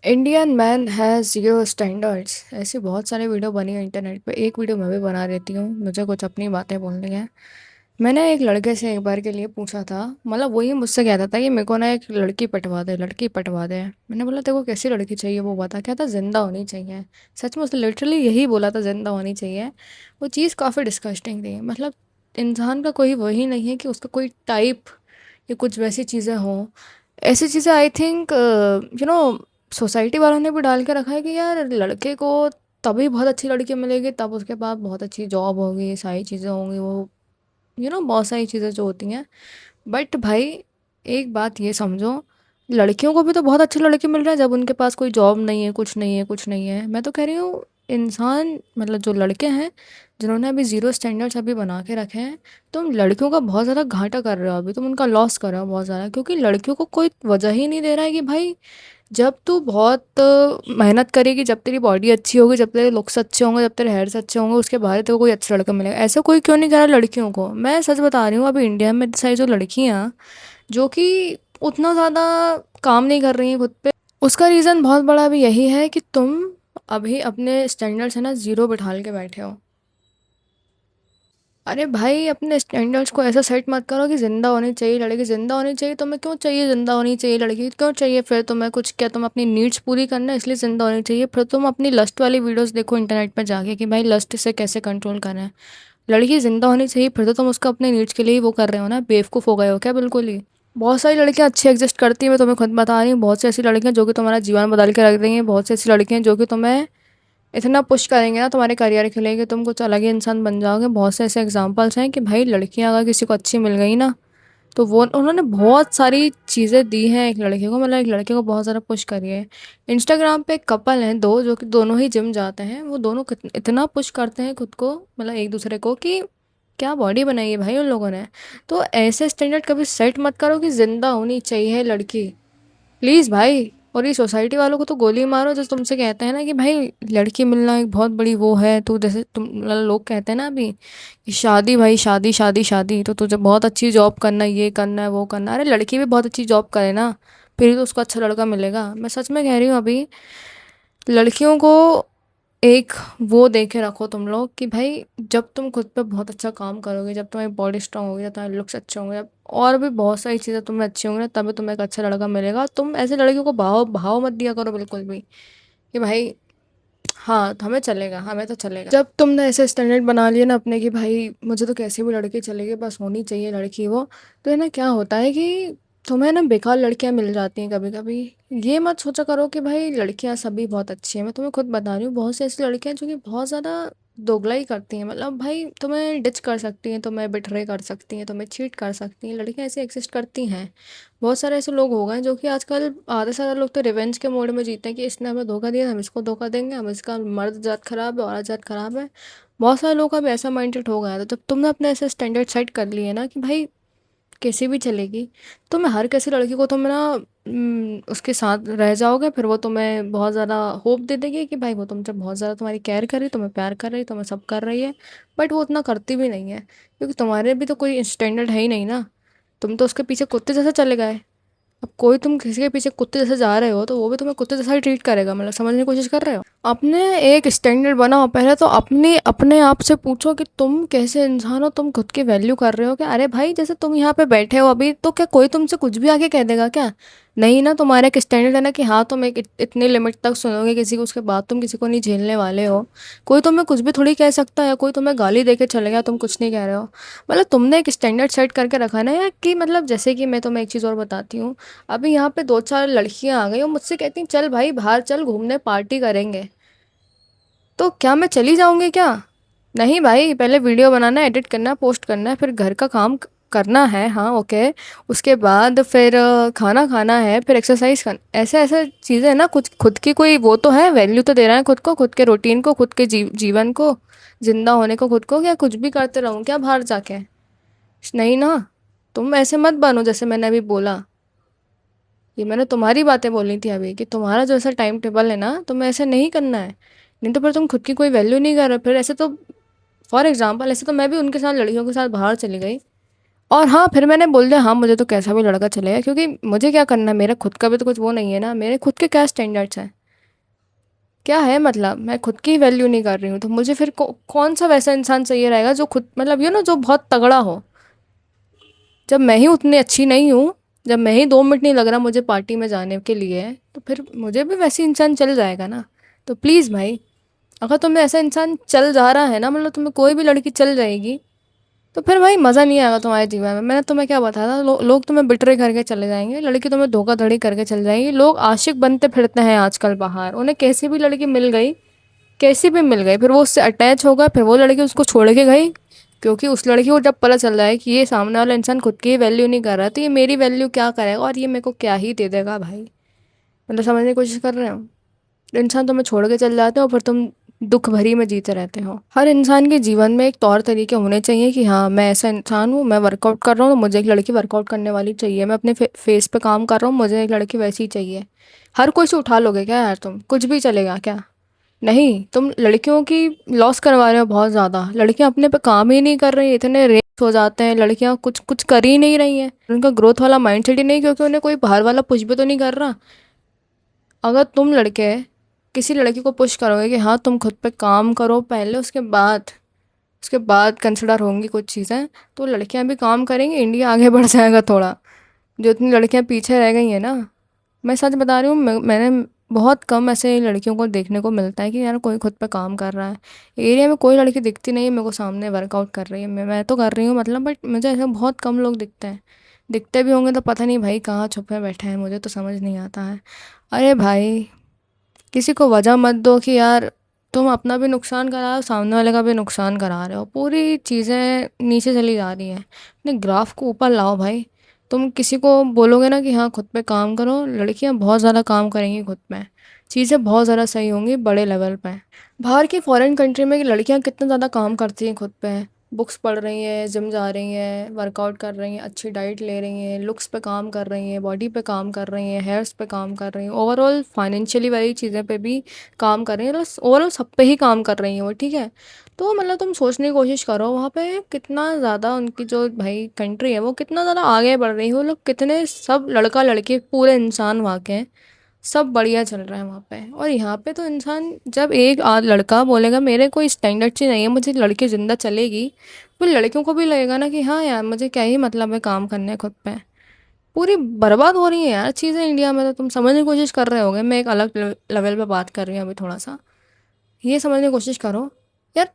Indian man has zero standards. ऐसी बहुत सारी वीडियो बनी है इंटरनेट पे। एक वीडियो मैं भी बना देती हूँ, मुझे कुछ अपनी बातें बोलनी है। मैंने एक लड़के से एक बार के लिए पूछा था, मतलब वही मुझसे कहता था कि मेरे को ना एक लड़की पटवा दे, लड़की पटवा दे। मैंने बोला तेरे को कैसी लड़की चाहिए वो बता। क्या था, जिंदा होनी चाहिए। सच में उसने लिटरली यही बोला था, जिंदा होनी चाहिए। वो चीज़ काफ़ी डिस्कस्टिंग थी। मतलब इंसान का कोई वही नहीं है कि उसका कोई टाइप या कुछ वैसी चीज़ें हों। ऐसी चीज़ें आई थिंक सोसाइटी वालों ने भी डाल के रखा है कि यार लड़के को तभी बहुत अच्छी लड़की मिलेगी, तब उसके पास बहुत अच्छी जॉब होगी, सारी चीज़ें होंगी, वो बहुत सारी चीज़ें जो होती हैं। बट भाई, एक बात ये समझो, लड़कियों को भी तो बहुत अच्छे लड़के मिल रहे हैं जब उनके पास कोई जॉब नहीं है, कुछ नहीं है, कुछ नहीं है। मैं तो कह रही हूँ, इंसान मतलब जो लड़के हैं जिन्होंने अभी ज़ीरो स्टैंडर्ड्स अभी बना के रखे हैं, तुम लड़कियों का बहुत ज़्यादा घाटा कर रहे हो। अभी तुम उनका लॉस कर रहे हो बहुत ज़्यादा, क्योंकि लड़कियों को कोई वजह ही नहीं दे रहा है कि भाई जब तू बहुत मेहनत करेगी, जब तेरी बॉडी अच्छी होगी, जब तेरे लुक्स अच्छे होंगे, जब तेरे हेयर्स अच्छे होंगे, उसके बाद तेरे को कोई अच्छा लड़का मिलेगा। ऐसा कोई क्यों नहीं कह रहा लड़कियों को। मैं सच बता रही हूँ, अभी इंडिया में इतनी सारी जो लड़कियाँ जो कि उतना ज़्यादा काम नहीं कर रही हैं खुद पे, उसका रीज़न बहुत बड़ा भी यही है कि तुम अभी अपने स्टैंडर्ड्स है ना ज़ीरो बिठाल के बैठे हो। अरे भाई, अपने स्टैंडर्ड्स को ऐसा सेट मत करो कि ज़िंदा होनी चाहिए लड़की, ज़िंदा होनी चाहिए। तुम्हें क्यों चाहिए ज़िंदा होनी चाहिए लड़की, क्यों चाहिए? फिर तुम्हें कुछ, क्या तुम अपनी नीड्स पूरी करना है इसलिए ज़िंदा होनी चाहिए? फिर तुम अपनी लस्ट वाली वीडियोस देखो इंटरनेट पर जाके कि भाई लस्ट से कैसे कंट्रोल करना है। लड़की ज़िंदा होनी चाहिए, फिर तो तुम उसको अपने नीड्स के लिए ही वो कर रहे हो ना। बेवकूफ़ हो गए हो क्या बिल्कुल ही। बहुत सारी लड़कियां अच्छी एग्जिस्ट करती हैं, मैं तुम्हें खुद बता रही हूँ। बहुत सी ऐसी लड़कियां जो कि तुम्हारा जीवन बदल के रख देंगी। बहुत सी ऐसी लड़कियां जो कि तुम्हें इतना पुश करेंगे ना तुम्हारे करियर के लिए कि तुम कुछ अलग ही इंसान बन जाओगे। बहुत से ऐसे एग्जांपल्स हैं कि भाई लड़कियां अगर किसी को अच्छी मिल गई ना, तो वो उन्होंने बहुत सारी चीज़ें दी हैं एक लड़के को, मतलब एक लड़के को बहुत ज़्यादा पुश करी है। इंस्टाग्राम पे एक कपल हैं दो, जो कि दोनों ही जिम जाते हैं। वो दोनों इतना पुश करते हैं खुद को, मतलब एक दूसरे को, कि क्या बॉडी बनाई है भाई उन लोगों ने। तो ऐसे स्टैंडर्ड कभी सेट मत करो कि ज़िंदा होनी चाहिए लड़की, प्लीज़ भाई। और ये सोसाइटी वालों को तो गोली मारो जो तुमसे कहते हैं ना कि भाई लड़की मिलना एक बहुत बड़ी वो है। तो जैसे तुम मतलब लोग कहते हैं ना अभी कि शादी भाई, शादी शादी शादी, तो तुझे बहुत अच्छी जॉब करना है, ये करना है, वो करना है। अरे लड़की भी बहुत अच्छी जॉब करे ना, फिर ही तो उसको अच्छा लड़का मिलेगा। मैं सच में कह रही हूँ, अभी लड़कियों को एक वो देखे रखो तुम लोग कि भाई जब तुम खुद पे बहुत अच्छा काम करोगे, जब तुम्हारी बॉडी स्ट्रांग होगी, जब तुम्हारे लुक्स अच्छे होंगे, जब और भी बहुत सारी चीज़ें तुम्हें अच्छी होंगी ना, तभी तुम्हें एक अच्छा लड़का मिलेगा। तुम ऐसे लड़कियों को भाव भाव मत दिया करो बिल्कुल भी कि भाई हाँ तो हमें चलेगा, हमें तो चलेगा। जब तुमने ऐसे स्टैंडर्ड बना लिए ना अपने कि भाई मुझे तो कैसी भी लड़की चलेगी, बस होनी चाहिए लड़की वो, तो है ना क्या होता है कि तुम्हें ना बेकार लड़कियां मिल जाती हैं कभी कभी। ये मत सोचा करो कि भाई लड़कियां सभी बहुत अच्छी हैं। मैं तुम्हें खुद बता रही हूँ, बहुत सी ऐसी लड़कियां जो कि बहुत ज़्यादा दोगलाई करती हैं। मतलब भाई तुम्हें डिच कर सकती हैं, तुम्हें बिट्रे कर सकती हैं, तुम्हें चीट कर सकती हैं। लड़कियां ऐसे एग्जिस्ट करती हैं। बहुत सारे ऐसे लोग हो गए हैं जो कि आजकल आधे सारे लोग तो रिवेंज के मोड में जीते हैं कि इसने हमें धोखा दिया, हम इसको धोखा देंगे, हम इसका मर्द जात खराब है, औरत जात खराब है। बहुत सारे लोगों का भी ऐसा माइंडसेट हो गया है। तो जब तुमने अपने ऐसे स्टैंडर्ड सेट कर लिए ना कि भाई कैसी भी चलेगी, तो मैं हर कैसी लड़की को तुम ना उसके साथ रह जाओगे, फिर वो तुम्हें बहुत ज़्यादा होप दे देगी कि भाई वो तुमसे बहुत ज़्यादा तुम्हारी केयर कर रही, तुम्हें प्यार कर रही, तुम्हें सब कर रही है। बट वो उतना करती भी नहीं है, क्योंकि तुम्हारे भी तो कोई स्टैंडर्ड है ही नहीं ना। तुम तो उसके पीछे कुत्ते जैसे चले गए। अब कोई तुम किसी के पीछे कुत्ते जैसे जा रहे हो, तो वो भी तुम्हें कुत्ते जैसा ही ट्रीट करेगा। मतलब समझने की कोशिश कर रहे हो। अपने एक स्टैंडर्ड बनाओ पहले तो। अपने अपने आप से पूछो कि तुम कैसे इंसान हो, तुम खुद की वैल्यू कर रहे हो क्या? अरे भाई जैसे तुम यहाँ पे बैठे हो अभी, तो क्या कोई तुमसे कुछ भी आके कह देगा क्या? नहीं ना, तुम्हारा एक स्टैंडर्ड है ना कि हाँ तुम एक इतनी लिमिट तक सुनोगे किसी को, उसके बाद तुम किसी को नहीं झेलने वाले हो। कोई तुम्हें कुछ भी थोड़ी कह सकता है, कोई तुम्हें गाली दे के चले गया, तुम कुछ नहीं कह रहे हो। मतलब तुमने एक स्टैंडर्ड सेट करके रखा है ना यार, कि मतलब जैसे कि मैं तुम्हें एक चीज़ और बताती हूँ। अभी यहाँ पे दो चार लड़कियां आ गई और मुझसे कहती हैं चल भाई बाहर चल घूमने, पार्टी करेंगे। तो क्या मैं चली जाऊंगी क्या? नहीं भाई, पहले वीडियो बनाना है, एडिट करना है, पोस्ट करना है, फिर घर का काम करना है, हाँ ओके। उसके बाद फिर खाना खाना है, फिर एक्सरसाइज करना। ऐसे ऐसे चीज़ें हैं ना, कुछ खुद की कोई वो तो है, वैल्यू तो दे रहा है खुद को, खुद के रूटीन को, खुद के जीवन को, जिंदा होने को खुद को। क्या कुछ भी करते रहूँ क्या बाहर जाके? नहीं ना। तुम ऐसे मत बनो जैसे मैंने अभी बोला। ये मैंने तुम्हारी बातें बोली थी अभी कि तुम्हारा जो ऐसा टाइम टेबल है ना, तुम्हें ऐसे नहीं करना है। नहीं तो फिर तुम खुद की कोई वैल्यू नहीं कर रहे। फिर ऐसे तो फॉर एग्जाम्पल, ऐसे तो मैं भी उनके साथ लड़कियों के साथ बाहर चली गई, और हाँ, फिर मैंने बोल दिया हाँ मुझे तो कैसा भी लड़का चलेगा, क्योंकि मुझे क्या करना है, मेरा खुद का भी तो कुछ वो नहीं है ना, मेरे खुद के क्या स्टैंडर्ड्स हैं, क्या है मतलब, मैं खुद की वैल्यू नहीं कर रही हूँ तो मुझे फिर कौन सा वैसा इंसान चाहिए रहेगा जो खुद मतलब ये ना जो बहुत तगड़ा हो। जब मैं ही उतनी अच्छी नहीं हूँ, जब मैं ही 2 मिनट नहीं लग रहा मुझे पार्टी में जाने के लिए, तो फिर मुझे भी वैसे इंसान चल जाएगा ना। तो प्लीज़ भाई, अगर तुम्हें ऐसा इंसान चल जा रहा है ना, मतलब तुम्हें कोई भी लड़की चल जाएगी, तो फिर भाई मज़ा नहीं आएगा तुम्हारे जीवन में। मैंने तुम्हें क्या बताया था, लोग तुम्हें बिट्रे करके चले जाएंगे, लड़की तुम्हें धोखाधड़ी करके चल जाएगी, लोग आशिक बनते फिरते हैं आजकल बाहर, उन्हें कैसी भी लड़की मिल गई, कैसी भी मिल गई, फिर वो उससे अटैच होगा, फिर वो लड़की उसको छोड़ के गई, क्योंकि उस लड़की को जब पता चल रहा है कि ये सामने वाला इंसान खुद की वैल्यू नहीं कर रहा, तो ये मेरी वैल्यू क्या करेगा और ये मेरे को क्या ही दे देगा भाई। मतलब समझने की कोशिश कर रहे हो, इंसान तुम्हें छोड़ के चल जाते हो, फिर तुम दुख भरी में जीते रहते हो। हर इंसान के जीवन में एक तौर तरीके होने चाहिए कि हाँ मैं ऐसा इंसान हूँ, मैं वर्कआउट कर रहा हूँ तो मुझे एक लड़की वर्कआउट करने वाली चाहिए, मैं अपने फेस पे काम कर रहा हूँ, मुझे एक लड़की वैसी ही चाहिए। हर कोई से उठा लोगे क्या यार, तुम कुछ भी चलेगा क्या? नहीं, तुम लड़कियों की लॉस करवा रहे हो बहुत ज़्यादा, लड़कियां अपने पे काम ही नहीं कर रही, इतने रेप हो जाते हैं, लड़कियां कुछ कुछ कर ही नहीं रही हैं, उनका ग्रोथ वाला माइंडसेट ही नहीं, क्योंकि उन्हें कोई बाहर वाला पुश भी तो नहीं कर रहा। अगर तुम लड़के किसी लड़की को पुश करोगे कि हाँ तुम खुद पे काम करो पहले, उसके बाद कंसिडर होंगी कुछ चीज़ें, तो लड़कियां भी काम करेंगी, इंडिया आगे बढ़ जाएगा थोड़ा। जो इतनी लड़कियां पीछे रह गई हैं ना, मैं सच बता रही हूँ, मैंने बहुत कम ऐसे लड़कियों को देखने को मिलता है कि यार कोई खुद पे काम कर रहा है। एरिया में कोई लड़की दिखती नहीं है मेरे को सामने वर्कआउट कर रही है, मैं तो कर रही हूँ मतलब, बट मुझे ऐसे बहुत कम लोग दिखते हैं। दिखते भी होंगे तो पता नहीं भाई कहाँ छुपे बैठे हैं, मुझे तो समझ नहीं आता है। अरे भाई, किसी को वजह मत दो कि यार तुम अपना भी नुकसान करा रहे हो, सामने वाले का भी नुकसान करा रहे हो, पूरी चीज़ें नीचे चली जा रही हैं, अपने ग्राफ को ऊपर लाओ भाई। तुम किसी को बोलोगे ना कि हाँ खुद पे काम करो, लड़कियां बहुत ज़्यादा काम करेंगी खुद पे, चीज़ें बहुत ज़्यादा सही होंगी बड़े लेवल पे। बाहर की फॉरेन कंट्री में लड़कियां कितना ज़्यादा काम करती हैं खुद पे, बुक्स पढ़ रही हैं, जिम जा रही हैं, वर्कआउट कर रही हैं, अच्छी डाइट ले रही हैं, लुक्स पे काम कर रही हैं, बॉडी पे काम कर रही हैं, हेयर्स पे काम कर रही हैं, ओवरऑल फाइनेंशियली वाली चीज़ें पे भी काम कर रही हैं, मतलब ओवरऑल सब पे ही काम कर रही हैं वो, ठीक है। तो मतलब तुम सोचने की कोशिश करो वहाँ पे कितना ज़्यादा उनकी जो भाई कंट्री है वो कितना ज़्यादा आगे बढ़ रही है, वो लोग कितने सब लड़का लड़की पूरे इंसान वहाँ के हैं, सब बढ़िया चल रहा है वहाँ पे। और यहाँ पे तो इंसान जब एक आध लड़का बोलेगा मेरे कोई स्टैंडर्ड ही नहीं है, मुझे लड़की ज़िंदा चलेगी, फिर लड़कियों को भी लगेगा ना कि हाँ यार मुझे क्या ही मतलब है काम करने खुद पे। पूरी बर्बाद हो रही है यार चीज़ें इंडिया में, तो तुम समझने की कोशिश कर रहे होगे, मैं एक अलग लेवल पे बात कर रही हूँ अभी थोड़ा सा, ये समझने की कोशिश करो यार,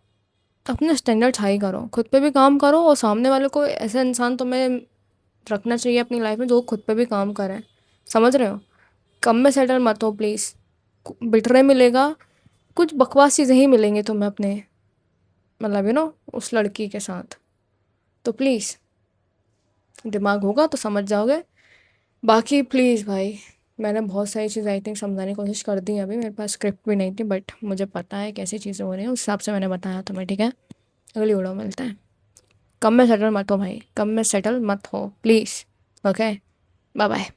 अपने स्टैंडर्ड्स हाई करो, खुद पे भी काम करो, और सामने वाले को ऐसा इंसान तुम्हें रखना चाहिए अपनी लाइफ में जो खुद पे भी काम करे। समझ रहे हो? कम में सेटल मत हो प्लीज़, बिटरे मिलेगा, कुछ बकवास चीज़ें ही मिलेंगी तुम्हें अपने मतलब उस लड़की के साथ। तो प्लीज़, दिमाग होगा तो समझ जाओगे। बाकी प्लीज़ भाई, मैंने बहुत सारी चीज़ें आई थिंक समझाने की कोशिश कर दी, अभी मेरे पास स्क्रिप्ट भी नहीं थी, बट मुझे पता है कैसी चीज़ें हो रही हैं, उस हिसाब से मैंने बताया तुम्हें, ठीक है। अगली वीडियो में मिलते हैं। कम में सेटल मत हो भाई, कम में सेटल मत हो प्लीज़। Okay, bye bye.